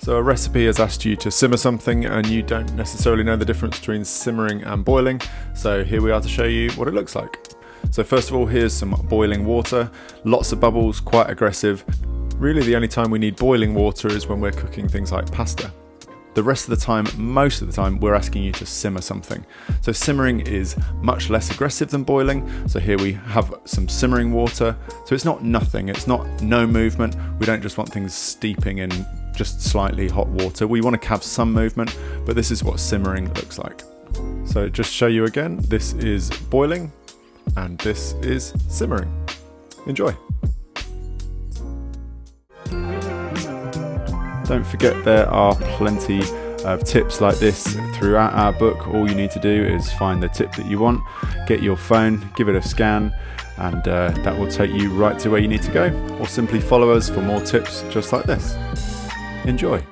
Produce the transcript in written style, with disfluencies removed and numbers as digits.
So a recipe has asked you to simmer something and you don't necessarily know the difference between simmering and boiling. So here we are to show you what it looks like. So first of all, here's some boiling water, lots of bubbles, quite aggressive. Really the only time we need boiling water is when we're cooking things like pasta. The rest of the time, most of the time, we're asking you to simmer something. So simmering is much less aggressive than boiling. So here we have some simmering water. So it's not nothing, it's not no movement. We don't just want things steeping in just slightly hot water. We want to have some movement, but this is what simmering looks like. So just show you again, this is boiling and this is simmering. Enjoy. Don't forget there are plenty of tips like this throughout our book. All you need to do is find the tip that you want, get your phone, give it a scan, and that will take you right to where you need to go, or simply follow us for more tips just like this. Enjoy.